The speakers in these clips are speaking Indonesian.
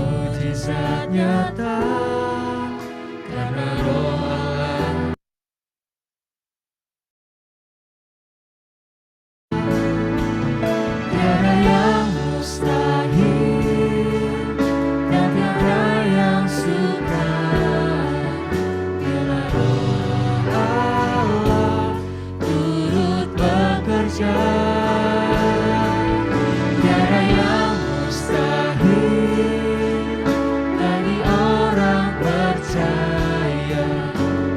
mujizat nyata, karena Roh Allah. Tiada yang mustahil dan tiada yang sukar bila Roh Allah turut bekerja. Tiada yang mustahil bagi orang percaya,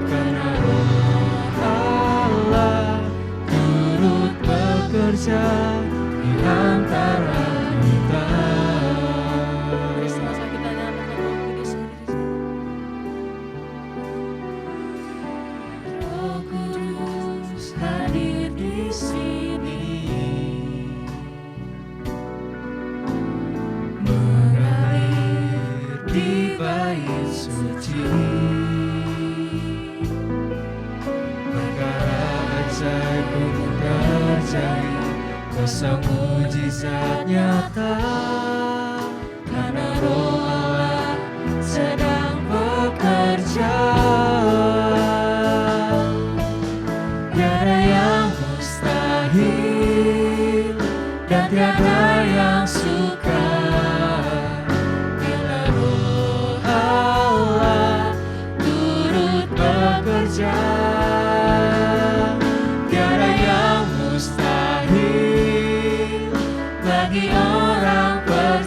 karena Roh Allah turut bekerja di antara kita. Mari sama-sama kita nyalakan Roh Kudus sendiri. Roh Kudus hadir di sini, mengalir di bait suci. Perkara ajaib pun terjadi, kuasa mujizat nyata, karena Roh Allah sedang bekerja. Tiada yang mustahil dan tiada yang sukar bila Roh Allah turut bekerja. Tiada yang mustahil bagi orang percaya,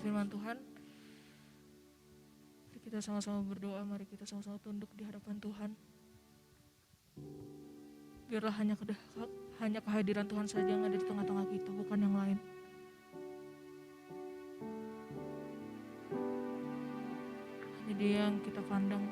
firman Tuhan. Mari kita sama-sama berdoa, mari kita sama-sama tunduk di hadapan Tuhan. Biarlah hanya kehadiran Tuhan saja yang ada di tengah-tengah kita, bukan yang lain. Hanya Dia yang kita pandang.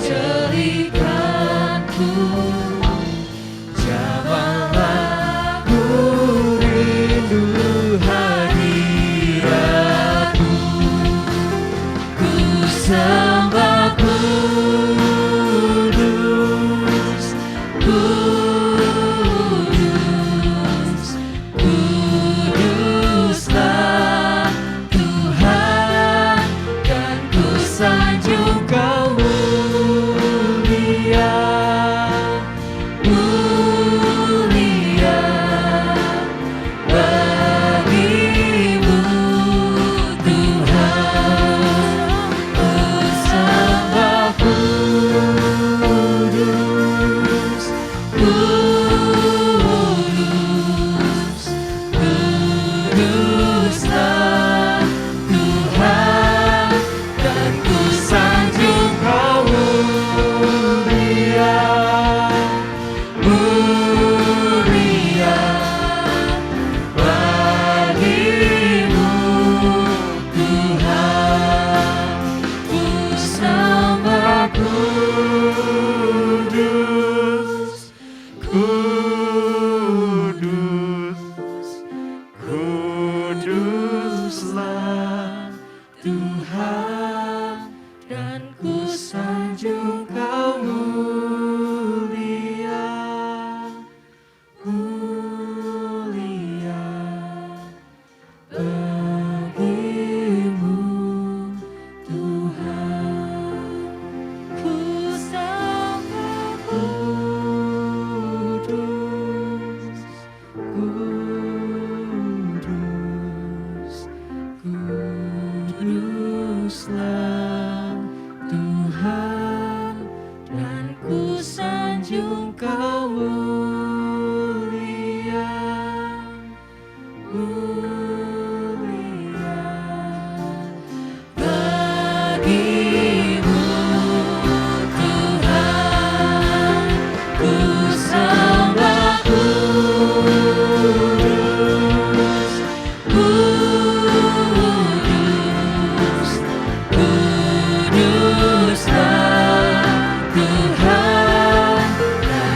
Jadikanku jamalah ku rindu hadiratmu. Ku sembah kudus, kudus, kuduslah Tuhan, dan ku sanjung Kau mulia, mulia bagimu Tuhan. Ku sembah kudus, kudus, kuduslah Tuhan, dan ku sanjung Kau mulia, mulia bagimu Tuhan. Ku sembah kudus, kudus, kuduslah Tuhan, dan ku sanjung Kau mulia, mulia bagimu Tuhan. Ku sembah kudus, kudus, kuduslah Tuhan, dan ku sanjung Kau mulia, mulia bagimu Tuhan. Ku sembah kudus, kudus, kuduslah Tuhan, dan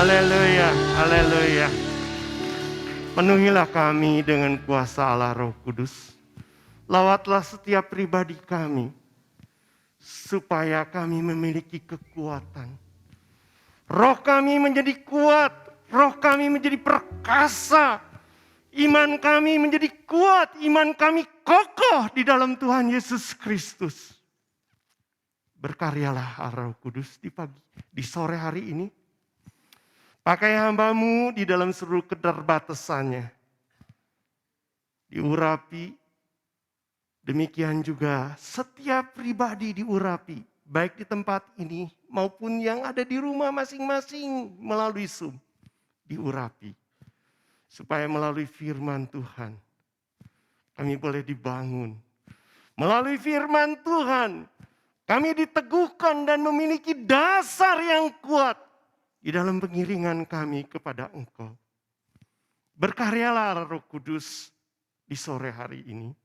Haleluya, haleluya. Penuhilah kami dengan kuasa Allah Roh Kudus. Lawatlah setiap pribadi kami, supaya kami memiliki kekuatan. Roh kami menjadi kuat, roh kami menjadi perkasa, iman kami menjadi kuat, iman kami kokoh di dalam Tuhan Yesus Kristus. Berkaryalah Allah Roh Kudus di sore hari ini. Pakai hamba-Mu di dalam seluruh keterbatasannya. Diurapi, demikian juga setiap pribadi diurapi. Baik di tempat ini maupun yang ada di rumah masing-masing melalui Zoom. Diurapi. Supaya melalui firman Tuhan kami boleh dibangun. Melalui firman Tuhan kami diteguhkan dan memiliki dasar yang kuat di dalam pengiringan kami kepada Engkau. Berkaryalah Roh Kudus di sore hari ini.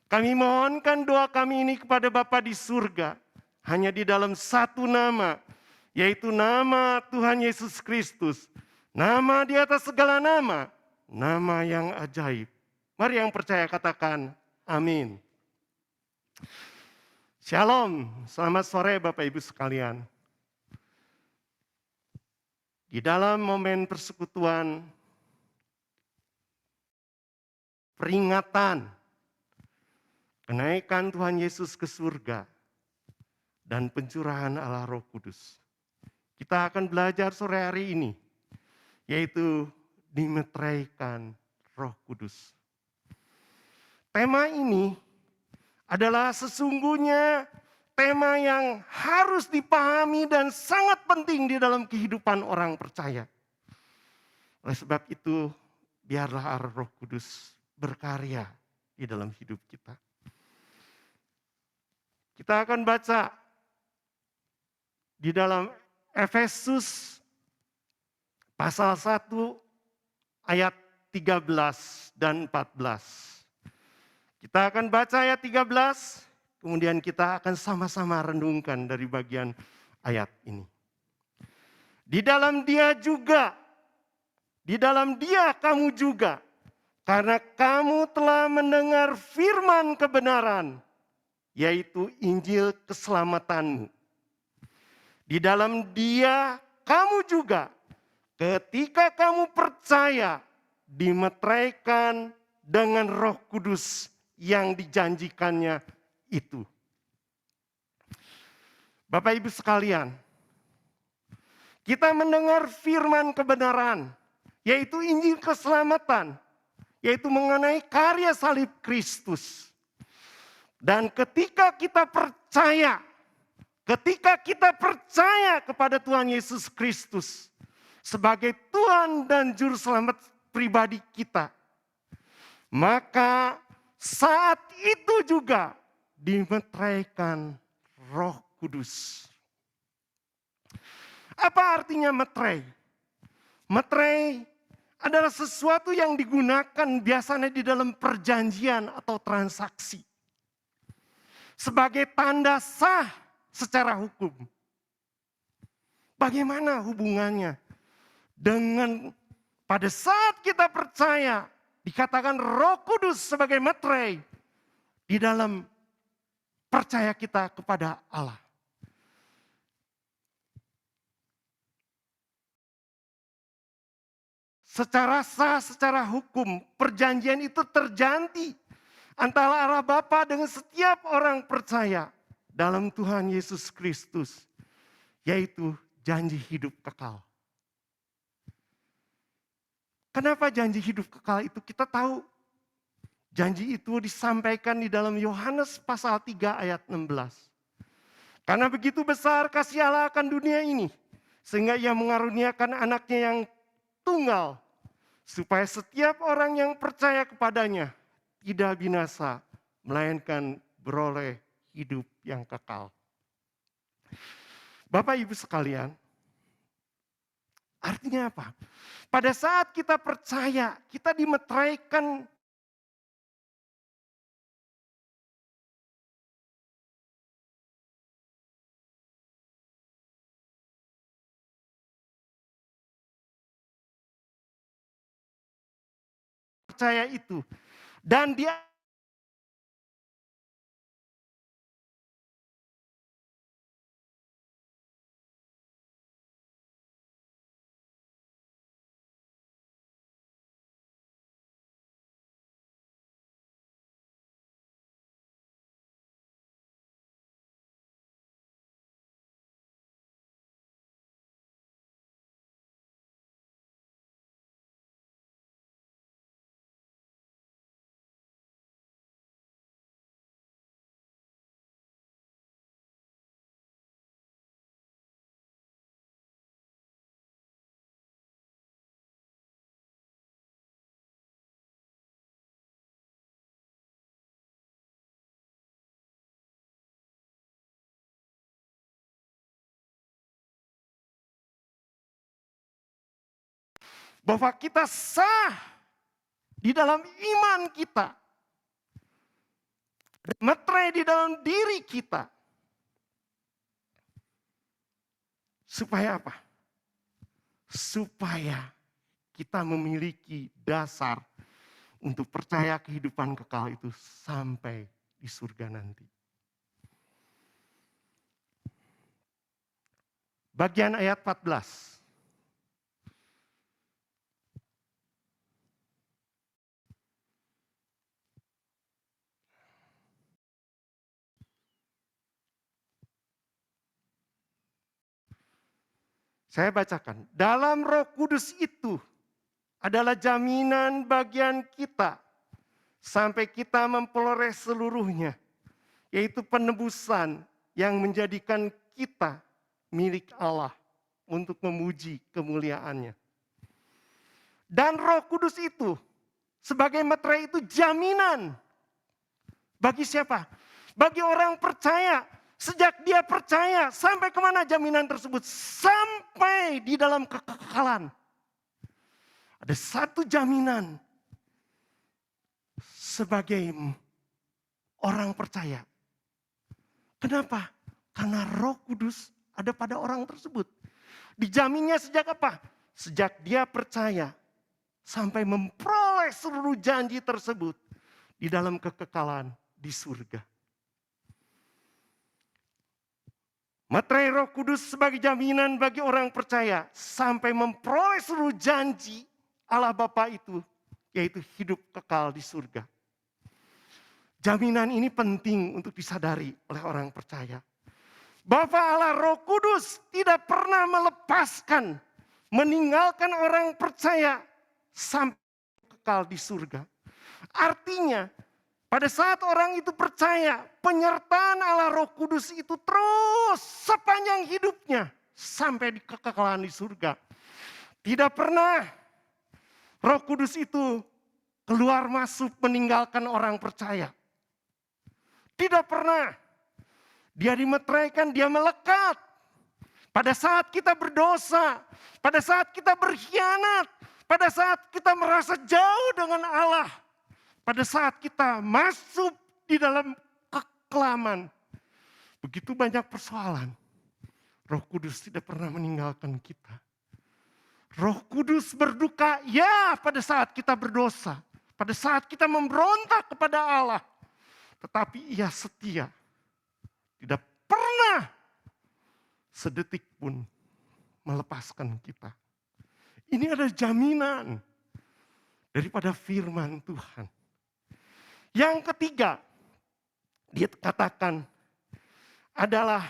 Kami mohonkan doa kami ini kepada Bapa di surga. Hanya di dalam satu nama, yaitu nama Tuhan Yesus Kristus. Nama di atas segala nama, nama yang ajaib. Mari yang percaya katakan amin. Shalom, selamat sore Bapak Ibu sekalian. Di dalam momen persekutuan, peringatan, kenaikan Tuhan Yesus ke surga, dan pencurahan Allah Roh Kudus. Kita akan belajar sore hari ini, yaitu dimeteraikan Roh Kudus. Tema ini adalah sesungguhnya tema yang harus dipahami dan sangat penting di dalam kehidupan orang percaya. Oleh sebab itu, biarlah Allah Roh Kudus berkarya di dalam hidup kita. Kita akan baca di dalam Efesus pasal 1 ayat 13 dan 14. Kita akan baca ayat 13, kemudian kita akan sama-sama renungkan dari bagian ayat ini. Di dalam Dia juga, di dalam Dia kamu juga, karena kamu telah mendengar firman kebenaran, yaitu Injil keselamatanmu. Di dalam Dia kamu juga, ketika kamu percaya, dimeteraikan dengan Roh Kudus yang dijanjikannya itu. Bapak Ibu sekalian, kita mendengar firman kebenaran, yaitu Injil keselamatan, yaitu mengenai karya salib Kristus. Dan ketika kita percaya kepada Tuhan Yesus Kristus sebagai Tuhan dan Juru Selamat pribadi kita, maka saat itu juga dimeteraikan Roh Kudus. Apa artinya meterai? Meterai adalah sesuatu yang digunakan biasanya di dalam perjanjian atau transaksi sebagai tanda sah secara hukum. Bagaimana hubungannya dengan pada saat kita percaya dikatakan Roh Kudus sebagai meterai di dalam percaya kita kepada Allah. Secara sah, secara hukum, perjanjian itu terjadi antara Allah Bapa dengan setiap orang percaya dalam Tuhan Yesus Kristus, yaitu janji hidup kekal. Kenapa janji hidup kekal itu? Kita tahu janji itu disampaikan di dalam Yohanes pasal 3 ayat 16. Karena begitu besar kasih Allah akan dunia ini, sehingga Ia mengaruniakan anaknya yang tunggal, supaya setiap orang yang percaya kepadanya tidak binasa, melainkan beroleh hidup yang kekal. Bapak Ibu sekalian, artinya apa? Pada saat kita percaya, kita dimeteraikan percaya itu. Dan dia bahwa kita sah di dalam iman kita. Meterai di dalam diri kita. Supaya apa? Supaya kita memiliki dasar untuk percaya kehidupan kekal itu sampai di surga nanti. Bagian ayat 14. Saya bacakan. Dalam Roh Kudus itu adalah jaminan bagian kita sampai kita memperoleh seluruhnya, yaitu penebusan yang menjadikan kita milik Allah untuk memuji kemuliaannya. Dan Roh Kudus itu sebagai meterai itu jaminan bagi siapa? Bagi orang percaya. Sejak dia percaya, sampai kemana jaminan tersebut? Sampai di dalam kekekalan. Ada satu jaminan sebagai orang percaya. Kenapa? Karena Roh Kudus ada pada orang tersebut. Dijaminnya sejak apa? Sejak dia percaya sampai memperoleh seluruh janji tersebut di dalam kekekalan di surga. Meterai Roh Kudus sebagai jaminan bagi orang percaya sampai memperoleh seluruh janji Allah Bapa itu, yaitu hidup kekal di surga. Jaminan ini penting untuk disadari oleh orang percaya. Bapa Allah Roh Kudus tidak pernah melepaskan, meninggalkan orang percaya sampai kekal di surga. Artinya, pada saat orang itu percaya, penyertaan Allah Roh Kudus itu terus sepanjang hidupnya sampai di kekekalan di surga. Tidak pernah Roh Kudus itu keluar masuk meninggalkan orang percaya. Tidak pernah. Dia dimeteraikan, dia melekat. Pada saat kita berdosa, pada saat kita berkhianat, pada saat kita merasa jauh dengan Allah, pada saat kita masuk di dalam kekelaman, begitu banyak persoalan, Roh Kudus tidak pernah meninggalkan kita. Roh Kudus berduka, ya pada saat kita berdosa, pada saat kita memberontak kepada Allah, tetapi Ia setia, tidak pernah sedetik pun melepaskan kita. Ini adalah jaminan daripada firman Tuhan. Yang ketiga, dia katakan adalah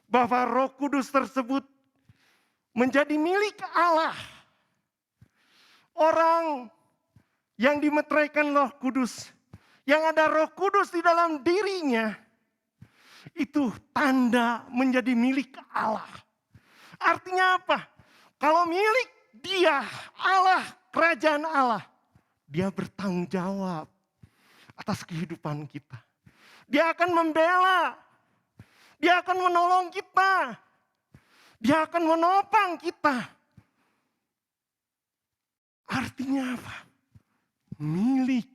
bahwa Roh Kudus tersebut menjadi milik Allah. Orang yang dimeteraikan Roh Kudus, yang ada Roh Kudus di dalam dirinya, itu tanda menjadi milik Allah. Artinya apa? Kalau milik Dia, Allah, kerajaan Allah, Dia bertanggung jawab atas kehidupan kita. Dia akan membela. Dia akan menolong kita. Dia akan menopang kita. Artinya apa? Milik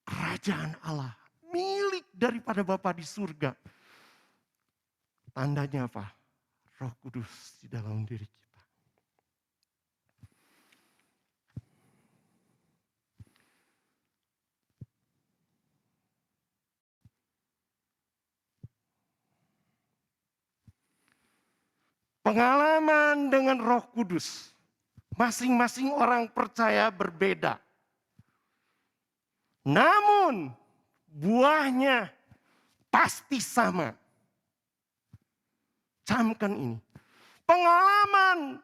kerajaan Allah. Milik daripada Bapa di surga. Tandanya apa? Roh Kudus di dalam diri kita. Pengalaman dengan Roh Kudus, masing-masing orang percaya berbeda. Namun buahnya pasti sama. Camkan ini. Pengalaman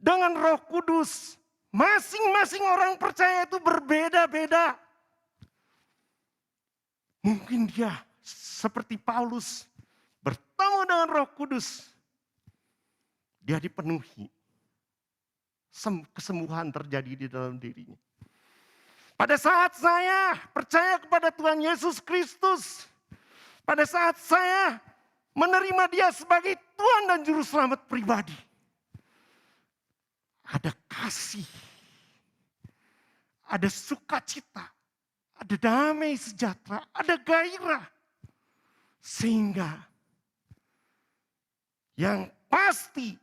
dengan Roh Kudus, masing-masing orang percaya itu berbeda-beda. Mungkin dia seperti Paulus bertemu dengan Roh Kudus. Dia dipenuhi. Kesembuhan terjadi di dalam dirinya. Pada saat saya percaya kepada Tuhan Yesus Kristus, pada saat saya menerima Dia sebagai Tuhan dan Juru Selamat pribadi, ada kasih, ada sukacita, ada damai sejahtera, ada gairah. Sehingga yang pasti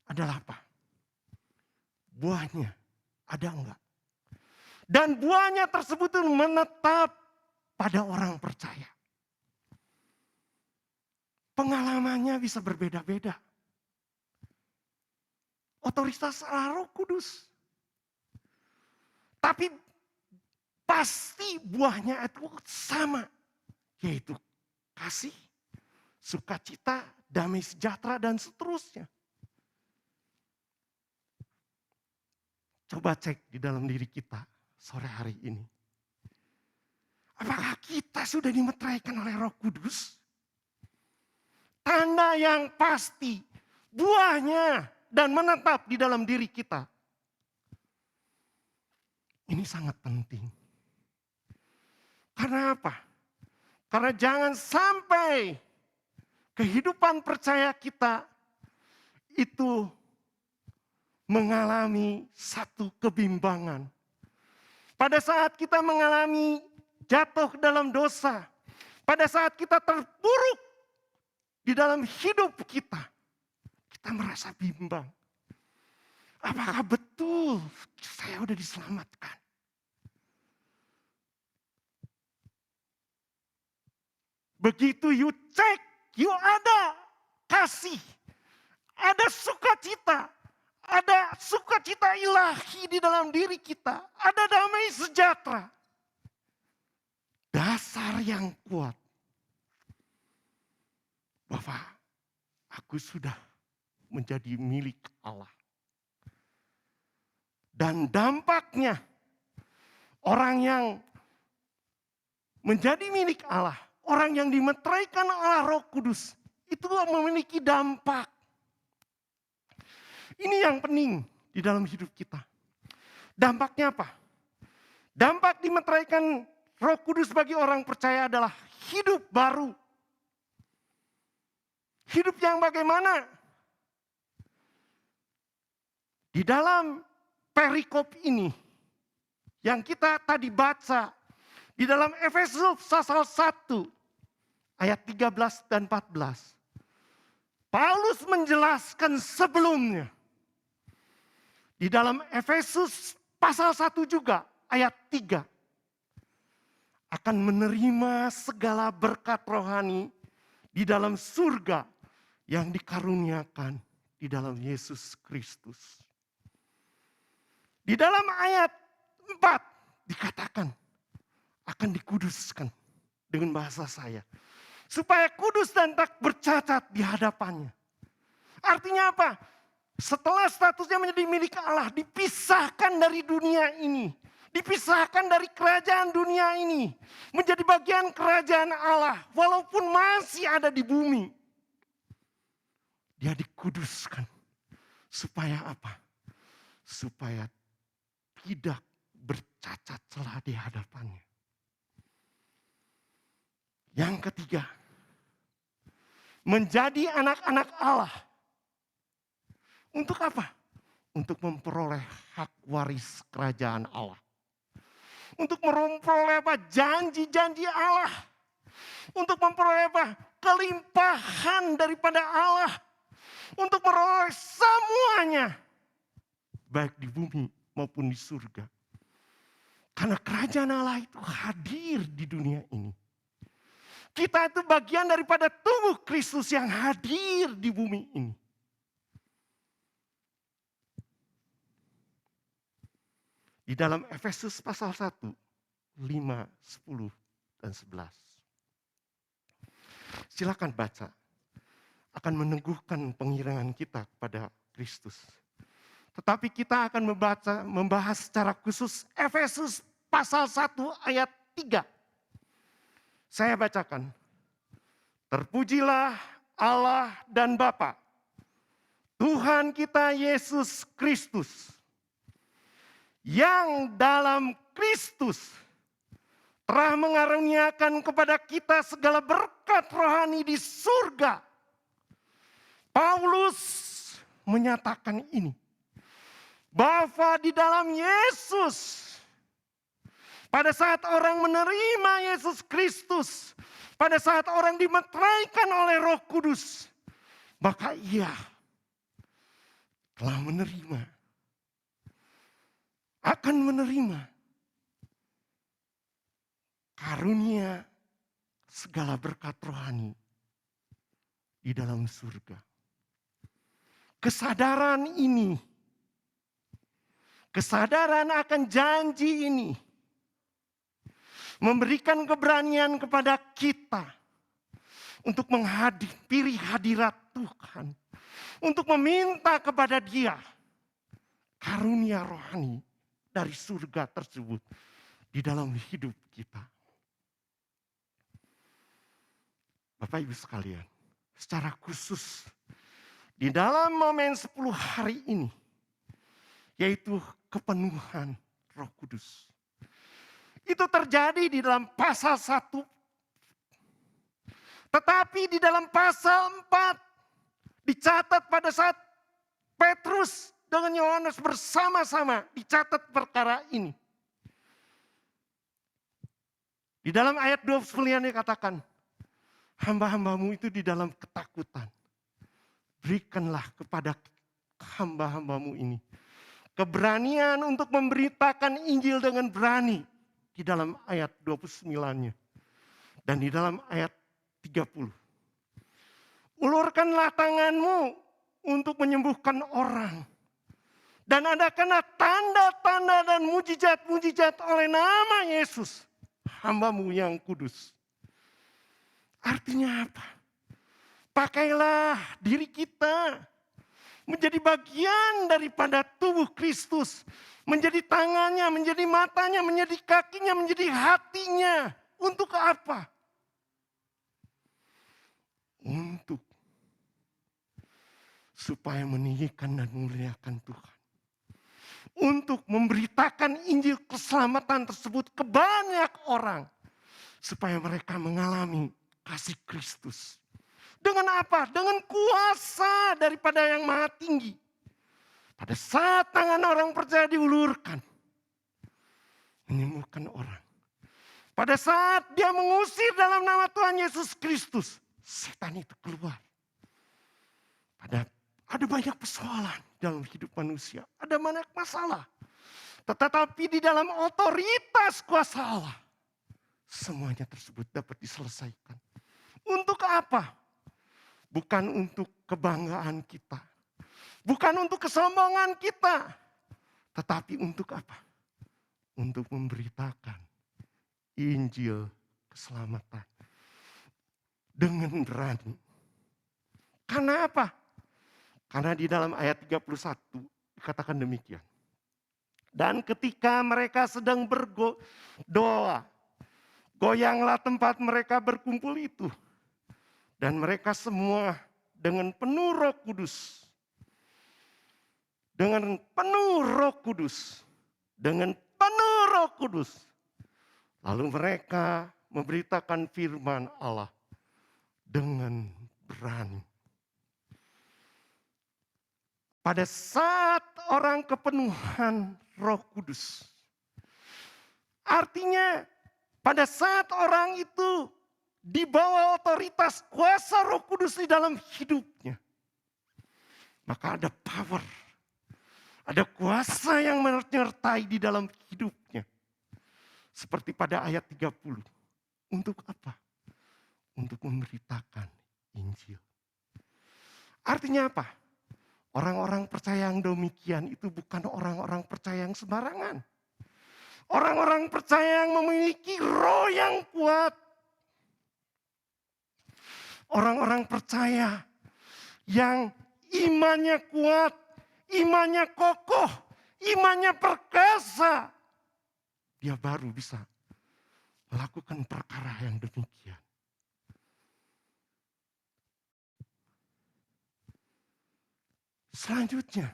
adalah apa? Buahnya ada enggak? Dan buahnya tersebut menetap pada orang percaya. Pengalamannya bisa berbeda-beda. Otoritas Allah Roh Kudus. Tapi pasti buahnya itu sama. Yaitu kasih, sukacita, damai sejahtera, dan seterusnya. Coba cek di dalam diri kita sore hari ini. Apakah kita sudah dimeteraikan oleh Roh Kudus? Tanda yang pasti, buahnya dan menetap di dalam diri kita. Ini sangat penting. Karena apa? Karena jangan sampai kehidupan percaya kita itu mengalami satu kebimbangan. Pada saat kita mengalami jatuh dalam dosa, pada saat kita terpuruk di dalam hidup kita, kita merasa bimbang. Apakah betul saya sudah diselamatkan? Begitu you cek, you ada kasih, ada sukacita. Ada sukacita ilahi di dalam diri kita. Ada damai sejahtera. Dasar yang kuat. Bahwa aku sudah menjadi milik Allah. Dan dampaknya orang yang menjadi milik Allah, orang yang dimeteraikan oleh Roh Kudus, itu memiliki dampak. Ini yang penting di dalam hidup kita. Dampaknya apa? Dampak dimeteraikan Roh Kudus bagi orang percaya adalah hidup baru. Hidup yang bagaimana? Di dalam perikop ini yang kita tadi baca di dalam Efesus pasal 1 ayat 13 dan 14. Paulus menjelaskan sebelumnya. Di dalam Efesus pasal 1 juga ayat 3. Akan menerima segala berkat rohani di dalam surga yang dikaruniakan di dalam Yesus Kristus. Di dalam ayat 4 dikatakan akan dikuduskan dengan bahasa saya. Supaya kudus dan tak bercacat di hadapannya. Artinya apa? Setelah statusnya menjadi milik Allah, dipisahkan dari dunia ini. Dipisahkan dari kerajaan dunia ini. Menjadi bagian kerajaan Allah, walaupun masih ada di bumi. Dia dikuduskan. Supaya apa? Supaya tidak bercacat celah di hadapannya. Yang ketiga, menjadi anak-anak Allah. Untuk apa? Untuk memperoleh hak waris kerajaan Allah. Untuk memperoleh apa? Janji-janji Allah. Untuk memperoleh apa? Kelimpahan daripada Allah. Untuk memperoleh semuanya. Baik di bumi maupun di surga. Karena kerajaan Allah itu hadir di dunia ini. Kita itu bagian daripada tubuh Kristus yang hadir di bumi ini. Di dalam Efesus pasal 1, 5, 10, dan 11. Silakan baca. Akan meneguhkan pengirangan kita kepada Kristus. Tetapi kita akan membahas secara khusus Efesus pasal 1 ayat 3. Saya bacakan. Terpujilah Allah dan Bapa, Tuhan kita Yesus Kristus, yang dalam Kristus telah mengaruniakan kepada kita segala berkat rohani di surga. Paulus menyatakan ini, bahwa di dalam Yesus, pada saat orang menerima Yesus Kristus, pada saat orang dimeteraikan oleh Roh Kudus, maka ia telah menerima, akan menerima karunia segala berkat rohani di dalam surga. Kesadaran ini, kesadaran akan janji ini, memberikan keberanian kepada kita untuk menghadiri hadirat Tuhan, untuk meminta kepada Dia karunia rohani dari surga tersebut di dalam hidup kita. Bapak Ibu sekalian, secara khusus di dalam momen 10 hari ini, yaitu kepenuhan Roh Kudus. Itu terjadi di dalam pasal 1. Tetapi di dalam pasal 4 dicatat pada saat Petrus dengan Yohanes bersama-sama dicatat perkara ini. Di dalam ayat 29 dikatakan, hamba-hambamu itu di dalam ketakutan. Berikanlah kepada hamba-hambamu ini keberanian untuk memberitakan Injil dengan berani. Di dalam ayat 29-nya. Dan di dalam ayat 30. Ulurkanlah tanganmu untuk menyembuhkan orang. Dan adakanlah tanda-tanda dan mujizat-mujizat oleh nama Yesus, hamba-Mu yang kudus. Artinya apa? Pakailah diri kita menjadi bagian daripada tubuh Kristus. Menjadi tangannya, menjadi matanya, menjadi kakinya, menjadi hatinya. Untuk apa? Untuk supaya meninggikan dan memuliakan Tuhan. Untuk memberitakan Injil keselamatan tersebut ke banyak orang. Supaya mereka mengalami kasih Kristus. Dengan apa? Dengan kuasa daripada yang maha tinggi. Pada saat tangan orang percaya diulurkan. Menyembuhkan orang. Pada saat dia mengusir dalam nama Tuhan Yesus Kristus. Setan itu keluar. Ada banyak persoalan dalam hidup manusia. Ada banyak masalah. Tetapi di dalam otoritas kuasa Allah. Semuanya tersebut dapat diselesaikan. Untuk apa? Bukan untuk kebanggaan kita. Bukan untuk kesombongan kita. Tetapi untuk apa? Untuk memberitakan Injil keselamatan. Dengan berani. Karena apa? Karena di dalam ayat 31 dikatakan demikian. Dan ketika mereka sedang berdoa, goyanglah tempat mereka berkumpul itu. Dan mereka semua dengan penuh Roh Kudus. Dengan penuh Roh Kudus. Dengan penuh Roh Kudus. Lalu mereka memberitakan firman Allah dengan berani. Pada saat orang kepenuhan Roh Kudus. Artinya pada saat orang itu di bawah otoritas kuasa Roh Kudus di dalam hidupnya. Maka ada power. Ada kuasa yang menyertai di dalam hidupnya. Seperti pada ayat 30. Untuk apa? Untuk memberitakan Injil. Artinya apa? Orang-orang percaya yang demikian itu bukan orang-orang percaya yang sembarangan. Orang-orang percaya yang memiliki roh yang kuat. Orang-orang percaya yang imannya kuat, imannya kokoh, imannya perkasa. Dia baru bisa melakukan perkara yang demikian. Selanjutnya,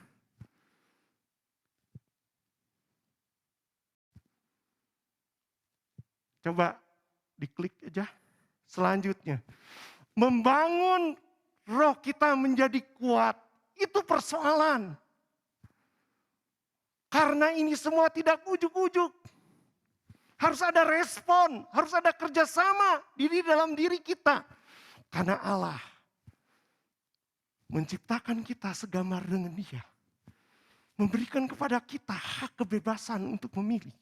coba diklik aja. Selanjutnya, membangun roh kita menjadi kuat, itu persoalan. Karena ini semua tidak ujuk-ujuk. Harus ada respon, harus ada kerjasama di dalam diri kita. Karena Allah menciptakan kita segambar dengan Dia. Memberikan kepada kita hak kebebasan untuk memilih.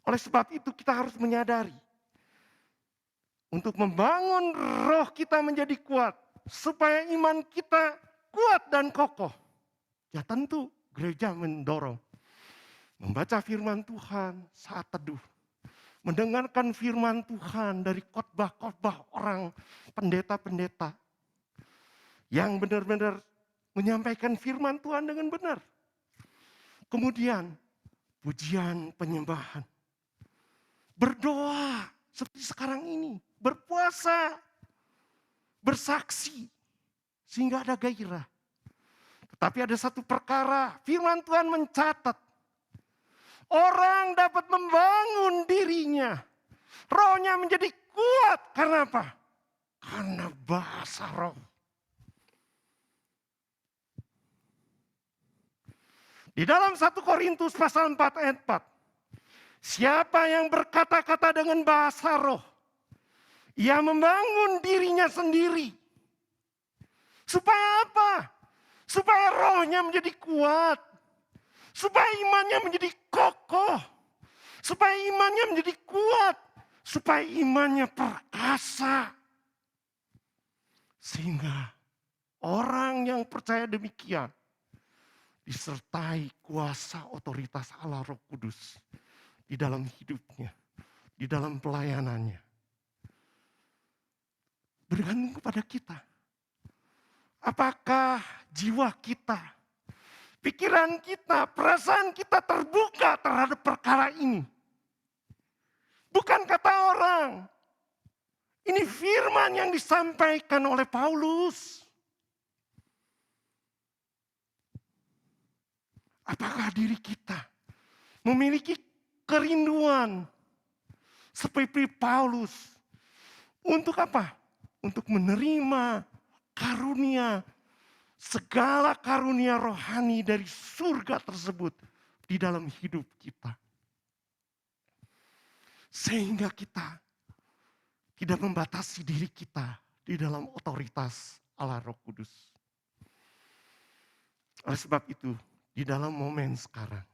Oleh sebab itu kita harus menyadari. Untuk membangun roh kita menjadi kuat. Supaya iman kita kuat dan kokoh. Ya tentu gereja mendorong. Membaca firman Tuhan saat teduh. Mendengarkan firman Tuhan dari khotbah-khotbah orang pendeta-pendeta. Yang benar-benar menyampaikan firman Tuhan dengan benar. Kemudian pujian penyembahan. Berdoa seperti sekarang ini. Berpuasa. Bersaksi. Sehingga ada gairah. Tetapi ada satu perkara. Firman Tuhan mencatat. Orang dapat membangun dirinya. Rohnya menjadi kuat. Karena apa? Karena bahasa roh. Di dalam 1 Korintus pasal 4 ayat 4. Siapa yang berkata-kata dengan bahasa roh. Ia membangun dirinya sendiri. Supaya apa? Supaya rohnya menjadi kuat. Supaya imannya menjadi kokoh. Supaya imannya menjadi kuat. Supaya imannya perkasa. Sehingga orang yang percaya demikian. Disertai kuasa otoritas Allah Roh Kudus. Di dalam hidupnya. Di dalam pelayanannya. Bergantung kepada kita. Apakah jiwa kita, pikiran kita, perasaan kita terbuka terhadap perkara ini? Bukan kata orang. Ini firman yang disampaikan oleh Paulus. Apakah diri kita memiliki kerinduan seperti Paulus? Untuk apa? Untuk menerima karunia, segala karunia rohani dari surga tersebut di dalam hidup kita. Sehingga kita tidak membatasi diri kita di dalam otoritas Allah Roh Kudus. Oleh sebab itu, di dalam momen sekarang,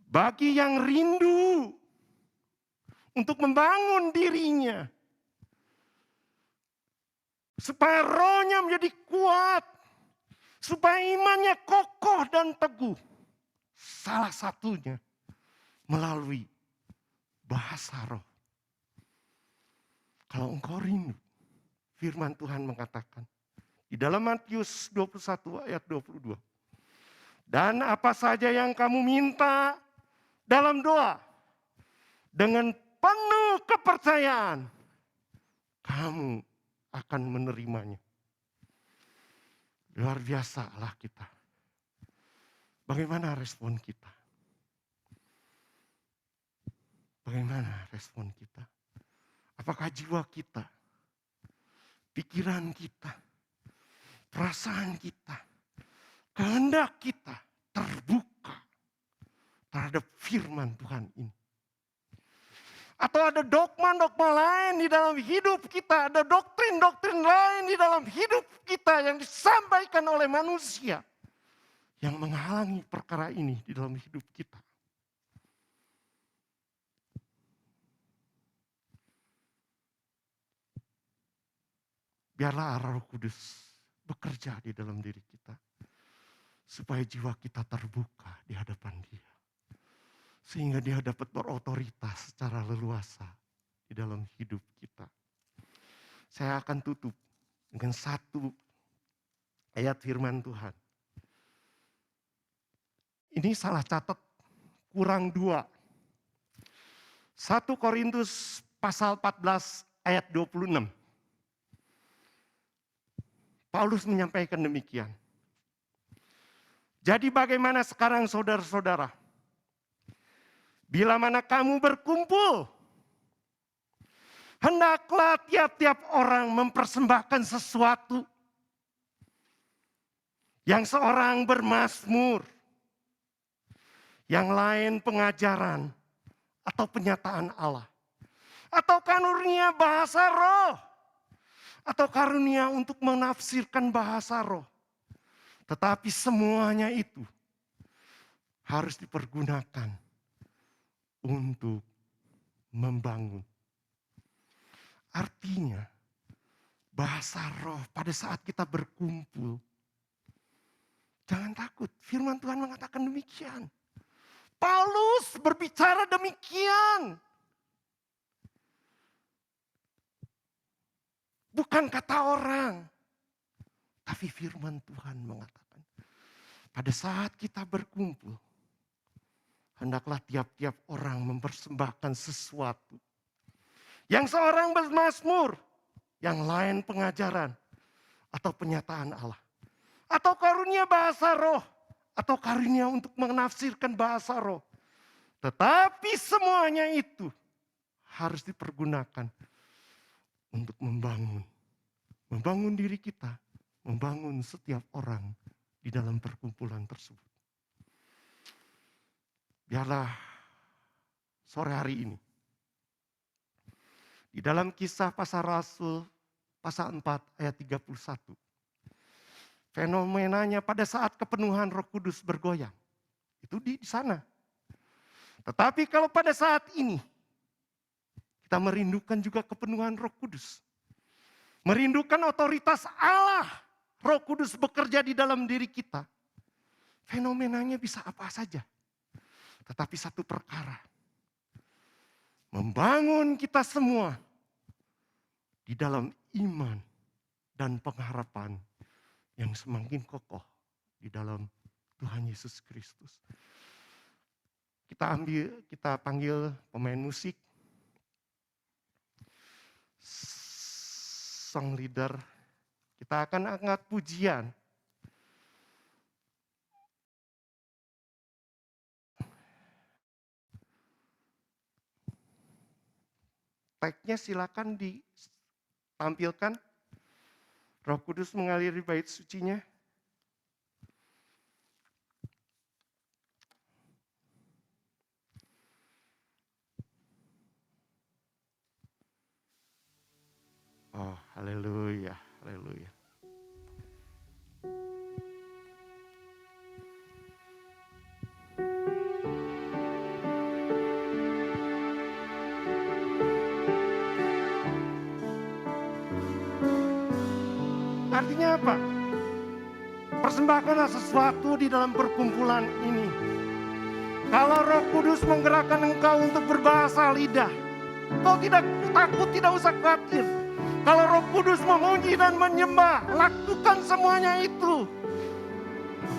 bagi yang rindu untuk membangun dirinya, supaya rohnya menjadi kuat, supaya imannya kokoh dan teguh. Salah satunya melalui bahasa roh. Kalau engkau rindu, firman Tuhan mengatakan di dalam Matius 21 ayat 22. Dan apa saja yang kamu minta dalam doa, dengan penuh kepercayaan, kamu akan menerimanya. Luar biasa Allah kita. Bagaimana respon kita? Bagaimana respon kita? Apakah jiwa kita, pikiran kita, perasaan kita, kehendak kita terbuka terhadap firman Tuhan ini? Atau ada dogma-dogma lain di dalam hidup kita, ada doktrin-doktrin lain di dalam hidup kita yang disampaikan oleh manusia yang menghalangi perkara ini di dalam hidup kita. Biarlah Roh Kudus bekerja di dalam diri kita supaya jiwa kita terbuka di hadapan Dia. Sehingga dia dapat berotoritas secara leluasa di dalam hidup kita. Saya akan tutup dengan satu ayat firman Tuhan. Ini salah catat kurang 2. 1 Korintus pasal 14 ayat 26. Paulus menyampaikan demikian. Jadi bagaimana sekarang saudara-saudara? Bila mana kamu berkumpul, hendaklah tiap-tiap orang mempersembahkan sesuatu. Yang seorang bermazmur, yang lain pengajaran atau penyataan Allah. Atau karunia bahasa roh. Atau karunia untuk menafsirkan bahasa roh. Tetapi semuanya itu harus dipergunakan untuk membangun. Artinya bahasa roh pada saat kita berkumpul. Jangan takut, firman Tuhan mengatakan demikian. Paulus berbicara demikian. Bukan kata orang. Tapi firman Tuhan mengatakan. Pada saat kita berkumpul. Hendaklah tiap-tiap orang mempersembahkan sesuatu. Yang seorang bermazmur. Yang lain pengajaran. Atau penyataan Allah. Atau karunia bahasa roh. Atau karunia untuk menafsirkan bahasa roh. Tetapi semuanya itu harus dipergunakan untuk membangun. Membangun diri kita. Membangun setiap orang di dalam perkumpulan tersebut. Biarlah sore hari ini. Di dalam kisah pasal Rasul pasal 4 ayat 31. Fenomenanya pada saat kepenuhan Roh Kudus bergoyang. Itu di sana. Tetapi kalau pada saat ini kita merindukan juga kepenuhan Roh Kudus. Merindukan otoritas Allah. Roh Kudus bekerja di dalam diri kita. Fenomenanya bisa apa saja. Tetapi satu perkara. Membangun kita semua di dalam iman dan pengharapan yang semakin kokoh di dalam Tuhan Yesus Kristus. Kita panggil pemain musik, song leader. Kita akan angkat pujian. Tag-nya silakan ditampilkan. Roh Kudus mengaliri bait sucinya. Oh, haleluya, haleluya. Artinya apa? Persembahkanlah sesuatu di dalam perkumpulan ini. Kalau Roh Kudus menggerakkan engkau untuk berbahasa lidah, kau tidak takut, tidak usah khawatir. Kalau Roh Kudus memuji dan menyembah, lakukan semuanya itu.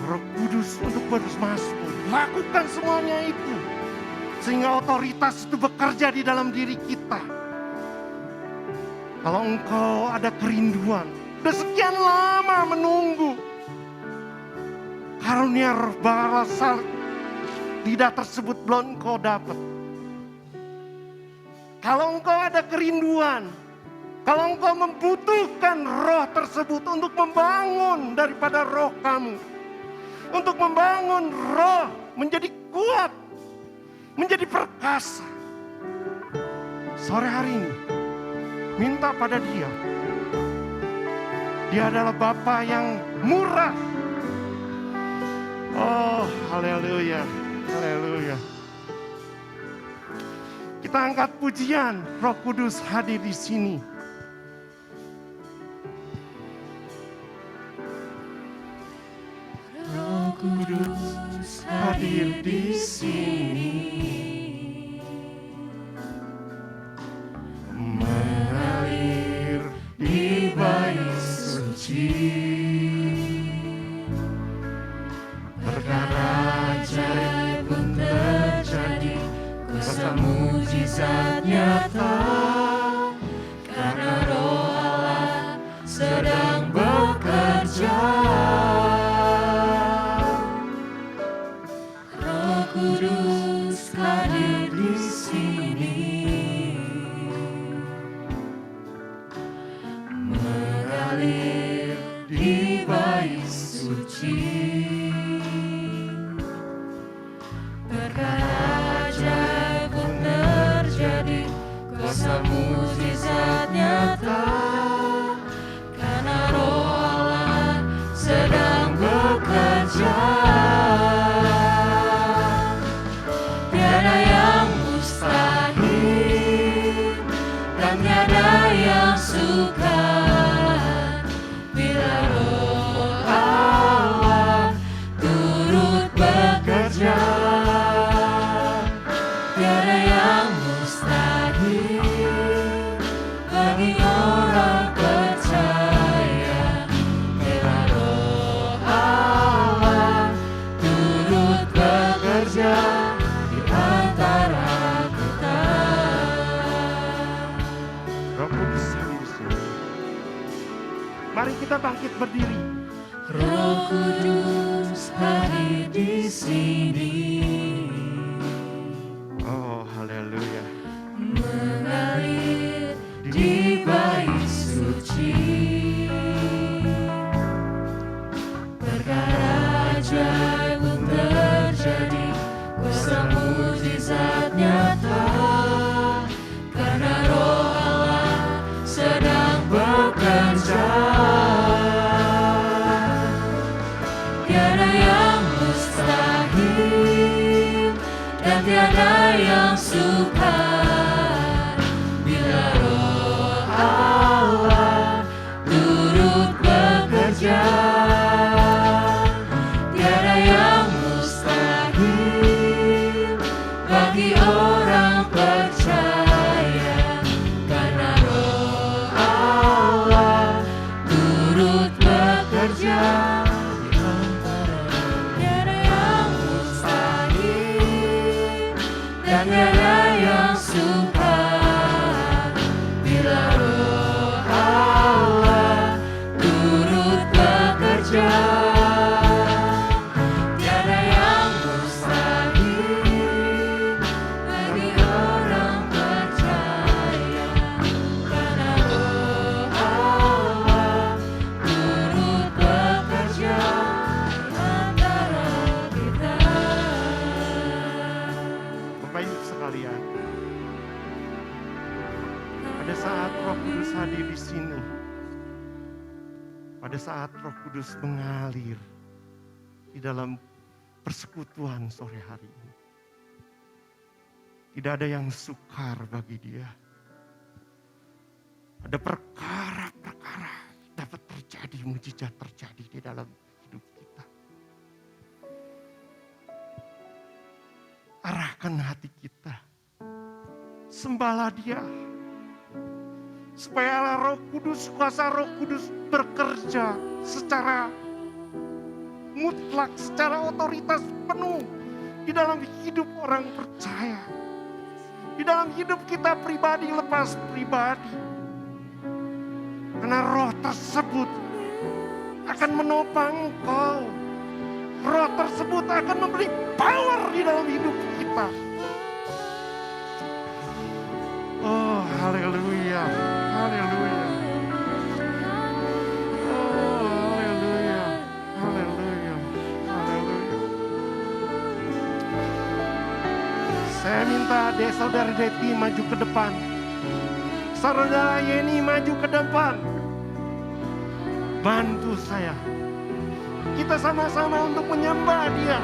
Roh Kudus untuk bermazmur, lakukan semuanya itu. Sehingga otoritas itu bekerja di dalam diri kita. Kalau engkau ada kerinduan, udah sekian lama menunggu. Karunia roh bahasa lidah tersebut belum engkau dapat. Kalau engkau ada kerinduan, kalau engkau membutuhkan roh tersebut untuk membangun daripada roh kamu. Untuk membangun roh menjadi kuat, menjadi perkasa. Sore hari ini, minta pada Dia. Dia adalah Bapa yang murah. Oh, haleluya, haleluya. Kita angkat pujian, Roh Kudus hadir di sini. Roh Kudus hadir di sini. mujizat nyata, karena Roh Allah sedang bekerja. Roh Kudus hadir di sini, mengalir di bait suci. Perkara ajaib pun terjadi, kuasa mujizat nyata, karena Roh Allah sedang bekerja. Tiada yang mustahil dan tiada yang sukar bila Roh Allah turut bekerja. Tiada yang mustahil bagi orang percaya bila Roh Allah turut bekerja di antara kita. Roh Kudus hadir di sini. Mari kita bangkit berdiri. Roh Kudus hadir di sini, Oh, haleluya. mengalir di bait suci. Perkara ajaib pun terjadi, kuasa mujizat nyata, karena Roh Allah sedang bekerja. Tiada yang mustahil dan tiada yang sukar bila Roh Allah turut bekerja. Tiada yang mustahil bagi orang percaya, karena Roh Allah turut bekerja. Tiada yang mustahil dan tiada yang sukar bila Roh Allah turut bekerja. Tiada yang mustahil bagi orang percaya, karena Roh Allah turut bekerja di antara kita. Bapak Ibu sekalian, pada saat Roh Kudus hadir di sini, pada saat Roh Kudus mengalir di dalam persekutuan sore hari ini, tidak ada yang sukar bagi Dia. Ada perkara-perkara dapat terjadi, mujizat terjadi di dalam hidup kita. Arahkan hati kita, sembahlah Dia, supaya Roh Kudus, kuasa Roh Kudus bekerja secara mutlak, secara otoritas penuh di dalam hidup orang percaya, di dalam hidup kita pribadi lepas pribadi. Karena Roh tersebut akan menopang engkau. Roh tersebut akan memberi power di dalam hidup kita. Oh, haleluya, haleluya. Oh, haleluya, haleluya, haleluya. Saya minta saudara Deti maju ke depan. Saudara Yeni maju ke depan. Bantu saya. Kita sama-sama untuk menyembah Dia.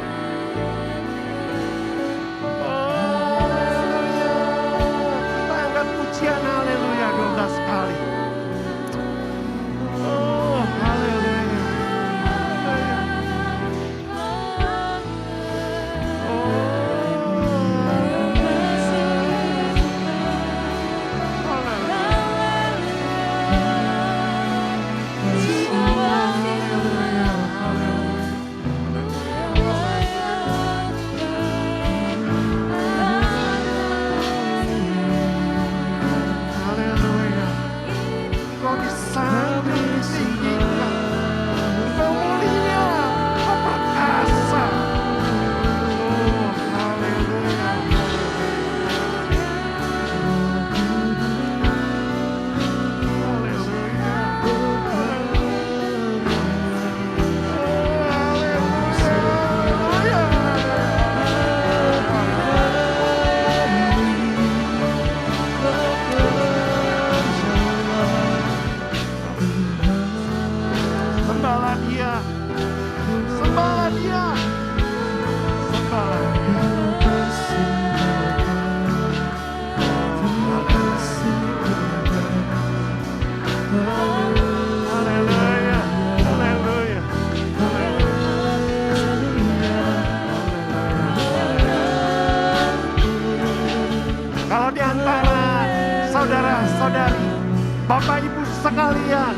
Oh, haleluya. Kita angkat pujian haleluya 12 kali. Oh, haleluya. Bapak Ibu sekalian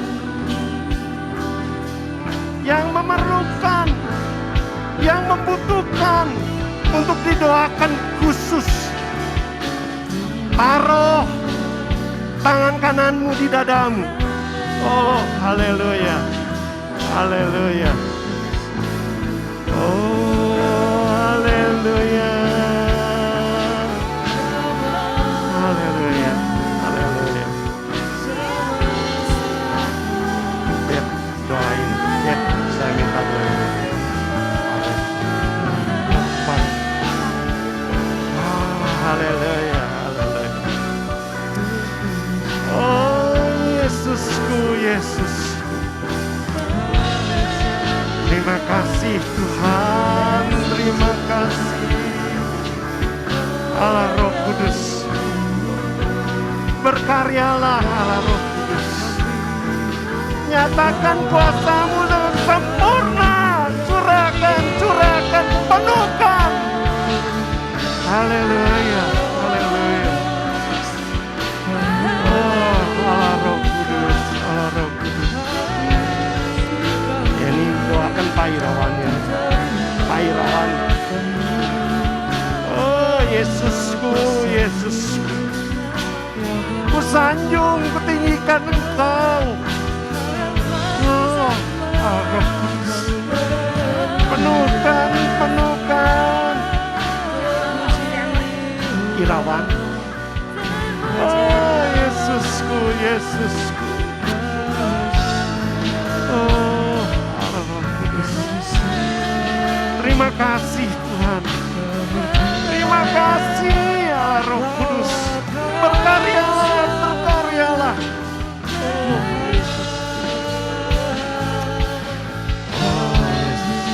yang memerlukan, yang membutuhkan untuk didoakan khusus, taruh tangan kananmu di dadamu. Oh, haleluya, haleluya. Oh, haleluya, haleluya, haleluya. Bet, doain, Bet, saya minta doain. Haleluya, haleluya. Oh, Yesusku, Yesus. Terima kasih Tuhan, terima kasih Allah Roh Kudus. Berkaryalah Allah Roh Kudus. Nyatakan kuasa-Mu dengan sempurna. Curahkan, curahkan, penuhkan. Haleluya, haleluya. Oh, Allah Roh Kudus, Allah Roh Kudus. Ini doakan Pak Irawan ya, Pak Irawan. Oh, Yesusku, Yesusku. Ku sanjung, ku tinggikan Engkau. Oh, Allah Roh Kudus. Penuhkan, penuhkan. Irawan. Oh, Yesusku, Yesusku. Oh, Allah Roh Kudus. Terima kasih Tuhan. Terima kasih Allah Roh Kudus. Berkaryalah, berkaryalah. Oh, Yesus. Oh, Yesus.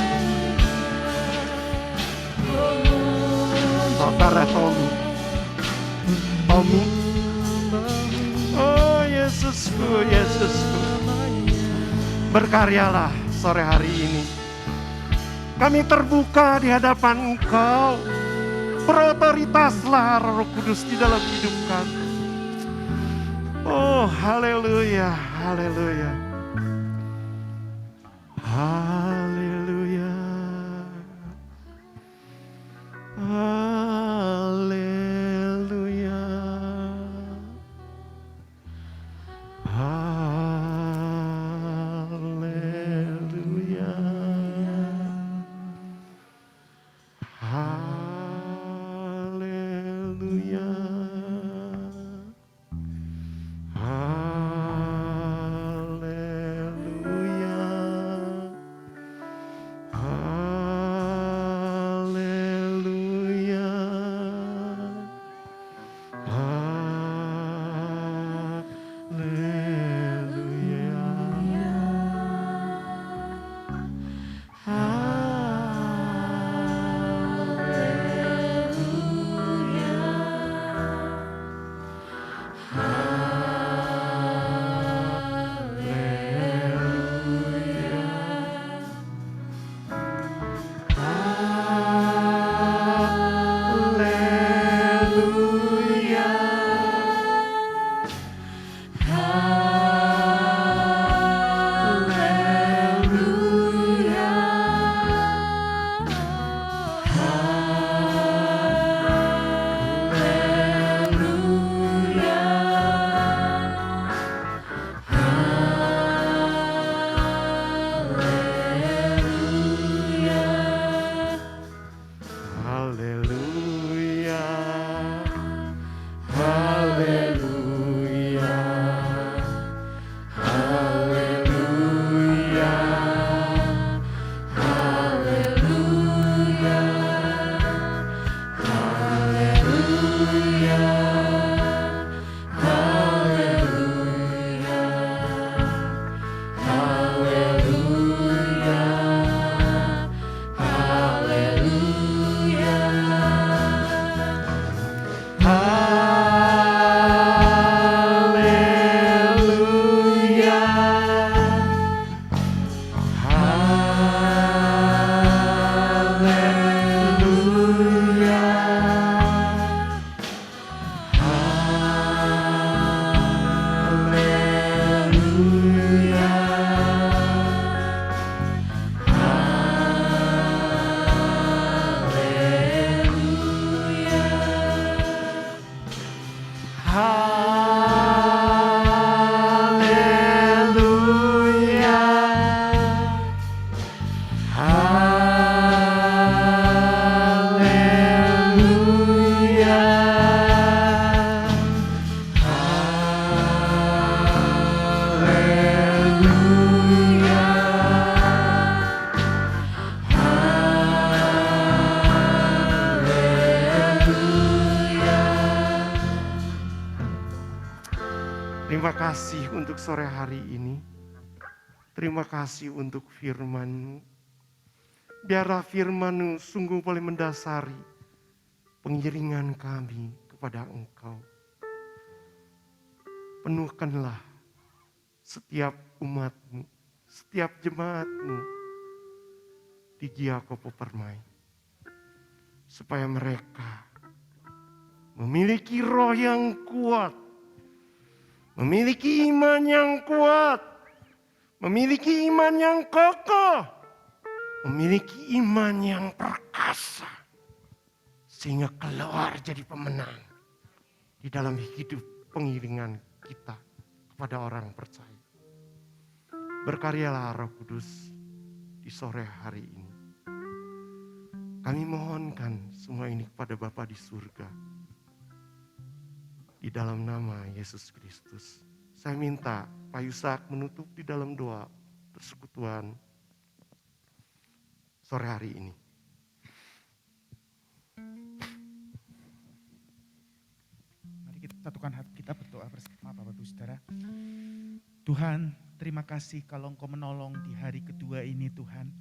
Saudara Tommy. Tommy. Oh, Yesusku, Yesusku. Berkaryalah sore hari ini. Kami terbuka di hadapan Engkau. Berotoritaslah Roh Kudus di dalam hidup kami. Oh, haleluya, haleluya. Haleluya. Haleluya. Haleluya. Haleluya. Terima kasih untuk sore hari ini. Terima kasih untuk firman-Mu. Biarlah firman-Mu sungguh boleh mendasari pengiringan kami kepada Engkau. Penuhkanlah setiap umat-Mu, setiap jemaat-Mu di Giakopo Permai. Supaya mereka memiliki roh yang kuat, memiliki iman yang kuat, memiliki iman yang kokoh, memiliki iman yang perkasa, sehingga keluar jadi pemenang di dalam hidup pengiringan kita kepada orang percaya. Berkaryalah Roh Kudus di sore hari ini. Kami mohonkan semua ini kepada Bapa di surga. Di dalam nama Yesus Kristus. Saya minta Pak Yusak menutup di dalam doa persekutuan sore hari ini. Mari kita satukan hati kita berdoa bersama Bapak Ibu Saudara. Tuhan, terima kasih kalau Engkau menolong di hari kedua ini Tuhan.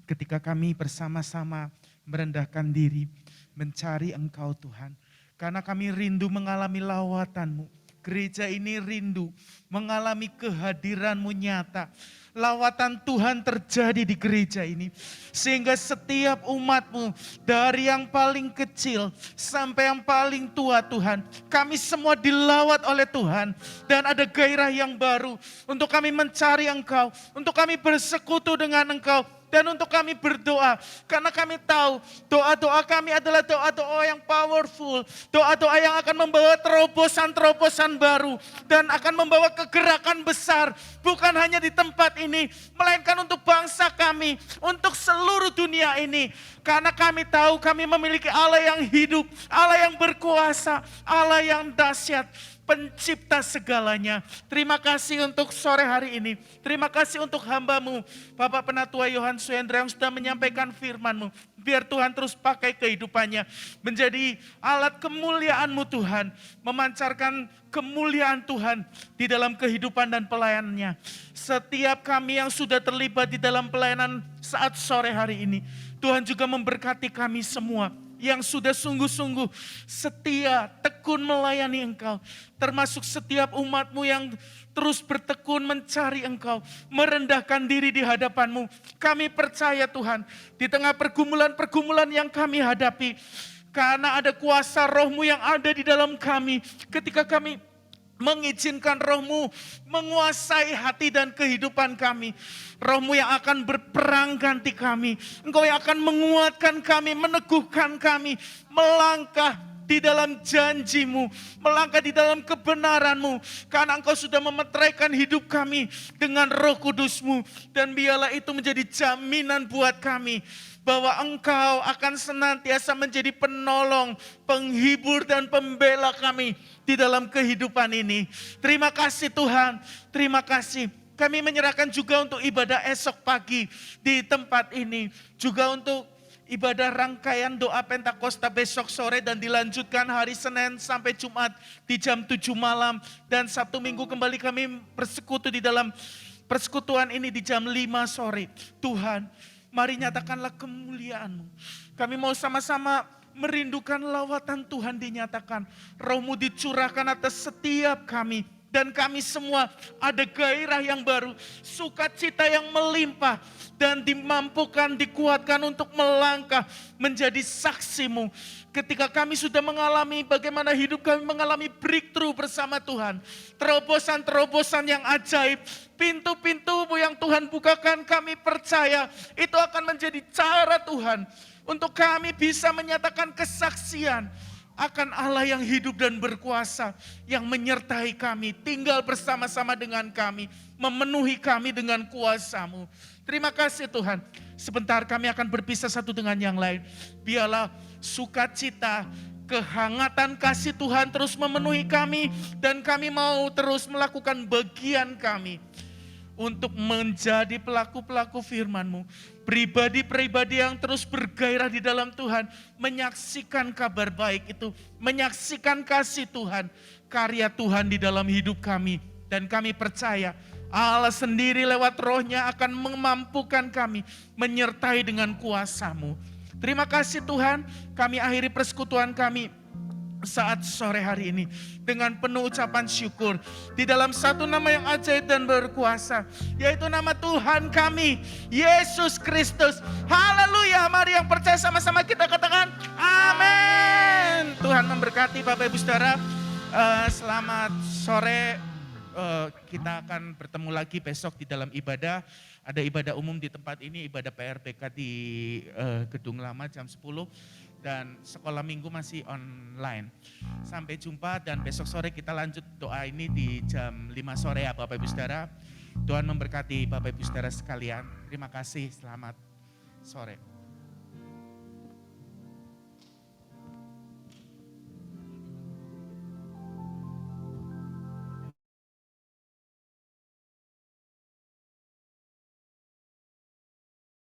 Ketika kami bersama-sama merendahkan diri, mencari Engkau Tuhan. Karena kami rindu mengalami lawatan-Mu. Gereja ini rindu mengalami kehadiran-Mu nyata. Lawatan Tuhan terjadi di gereja ini. Sehingga setiap umat-Mu dari yang paling kecil sampai yang paling tua Tuhan. Kami semua dilawat oleh Tuhan. Dan ada gairah yang baru untuk kami mencari Engkau. Untuk kami bersekutu dengan Engkau. Dan untuk kami berdoa, karena kami tahu doa-doa kami adalah doa-doa yang powerful. Doa-doa yang akan membawa terobosan-terobosan baru. Dan akan membawa kegerakan besar. Bukan hanya di tempat ini, melainkan untuk bangsa kami. Untuk seluruh dunia ini. Karena kami tahu kami memiliki Allah yang hidup, Allah yang berkuasa, Allah yang dahsyat. Pencipta segalanya. Terima kasih untuk sore hari ini. Terima kasih untuk hamba-Mu, Bapak Penatua Yohan Suhendra yang sudah menyampaikan firman-Mu. Biar Tuhan terus pakai kehidupannya. Menjadi alat kemuliaan-Mu Tuhan. Memancarkan kemuliaan Tuhan di dalam kehidupan dan pelayanannya. Setiap kami yang sudah terlibat di dalam pelayanan saat sore hari ini. Tuhan juga memberkati kami semua. Yang sudah sungguh-sungguh setia, tekun melayani Engkau. Termasuk setiap umat-Mu yang terus bertekun mencari Engkau. Merendahkan diri di hadapan-Mu. Kami percaya Tuhan, di tengah pergumulan-pergumulan yang kami hadapi. Karena ada kuasa Roh-Mu yang ada di dalam kami. Ketika kami mengizinkan Roh-Mu menguasai hati dan kehidupan kami. Roh-Mu yang akan berperang ganti kami. Engkau yang akan menguatkan kami, meneguhkan kami, melangkah di dalam janji-Mu, melangkah di dalam kebenaran-Mu. Karena Engkau sudah memeteraikan hidup kami dengan Roh Kudus-Mu. Dan biarlah itu menjadi jaminan buat kami. Bahwa Engkau akan senantiasa menjadi penolong, penghibur dan pembela kami di dalam kehidupan ini. Terima kasih Tuhan, terima kasih. Kami menyerahkan juga untuk ibadah esok pagi di tempat ini. Juga untuk ibadah rangkaian doa Pentakosta besok sore dan dilanjutkan hari Senin sampai Jumat di jam 7 malam. Dan Sabtu Minggu kembali kami bersekutu di dalam persekutuan ini di jam 5 sore. Tuhan, mari nyatakanlah kemuliaan-Mu. Kami mau sama-sama merindukan lawatan Tuhan dinyatakan. Roh-Mu dicurahkan atas setiap kami. Dan kami semua ada gairah yang baru. Sukacita yang melimpah. Dan dimampukan, dikuatkan untuk melangkah menjadi saksi-Mu. Ketika kami sudah mengalami bagaimana hidup kami mengalami breakthrough bersama Tuhan. Terobosan-terobosan yang ajaib. Pintu-pintu yang Tuhan bukakan kami percaya. Itu akan menjadi cara Tuhan. Untuk kami bisa menyatakan kesaksian. Akan Allah yang hidup dan berkuasa. Yang menyertai kami. Tinggal bersama-sama dengan kami. Memenuhi kami dengan kuasa-Mu. Terima kasih Tuhan. Sebentar kami akan berpisah satu dengan yang lain. Biarlah sukacita, kehangatan kasih Tuhan terus memenuhi kami. Dan kami mau terus melakukan bagian kami. Untuk menjadi pelaku-pelaku firman-Mu. Pribadi-pribadi yang terus bergairah di dalam Tuhan. Menyaksikan kabar baik itu. Menyaksikan kasih Tuhan. Karya Tuhan di dalam hidup kami. Dan kami percaya Allah sendiri lewat rohnya akan memampukan kami menyertai dengan kuasa-Mu. Terima kasih Tuhan, kami akhiri persekutuan kami saat sore hari ini dengan penuh ucapan syukur di dalam satu nama yang ajaib dan berkuasa, yaitu nama Tuhan kami Yesus Kristus. Haleluya. Mari yang percaya sama-sama kita katakan amin. Tuhan memberkati Bapak Ibu Saudara. Selamat sore. Kita akan bertemu lagi besok di dalam ibadah. Ada ibadah umum di tempat ini, ibadah PRBK di Gedung Lama jam 10. Dan sekolah minggu masih online. Sampai jumpa dan besok sore kita lanjut doa ini di jam 5 sore ya Bapak Ibu Saudara. Tuhan memberkati Bapak Ibu Saudara sekalian. Terima kasih, selamat sore.